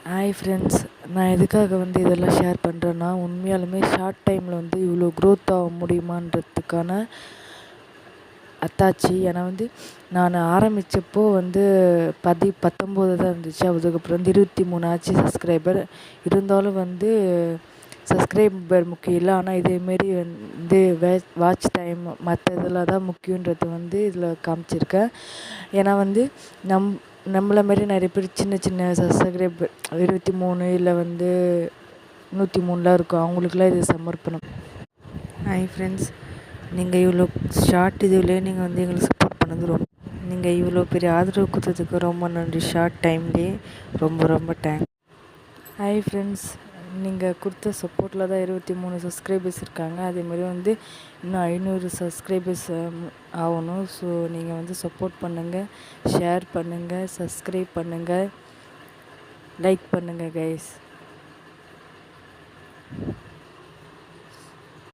Hi friends, நான் எதுக்காக இதெல்லாம் ஷேர் பண்ணுறேன்னா, உண்மையாலுமே ஷார்ட் டைமில் இவ்வளோ க்ரோத் ஆக முடியுமான்றதுக்கான அத்தாட்சி. ஏன்னா நான் ஆரம்பித்தப்போ 19 தான் இருந்துச்சு. அதுக்கப்புறம் 23 ஆச்சு சப்ஸ்கிரைபர். இருந்தாலும் சப்ஸ்கிரைபர் முக்கியம் இல்லை, ஆனால் இதேமாரி வாட்ச் டைம் மற்ற இதெல்லாம் தான் முக்கியன்றது இதில் காமிச்சிருக்கேன். ஏன்னா நம்மள மாரி நிறைய பேர் சின்ன சின்ன சப்ஸ்கிரைபர் 23 இல்லை 103லாம் இருக்கும். அவங்களுக்குலாம் இது சமர்ப்பணம். ஹாய் ஃப்ரெண்ட்ஸ், நீங்கள் இவ்வளோ ஷார்ட் இதுலேயே நீங்கள் எங்களுக்கு சப்போர்ட் பண்ணது நீங்கள் இவ்வளோ பெரிய ஆதரவு கொடுத்ததுக்கு ரொம்ப நன்றி. ஷார்ட் டைம்லேயே ரொம்ப ரொம்ப தேங்க்ஸ். ஹாய் ஃப்ரெண்ட்ஸ், நீங்கள் கொடுத்த சப்போர்ட்டில் தான் 23 சப்ஸ்கிரைபர்ஸ் இருக்காங்க. அதேமாதிரி இன்னும் 500 சப்ஸ்கிரைபர்ஸ் ஆகணும். ஸோ நீங்கள் சப்போர்ட் பண்ணுங்கள், ஷேர் பண்ணுங்கள், சப்ஸ்கிரைப் பண்ணுங்கள், லைக் பண்ணுங்கள் கைஸ்.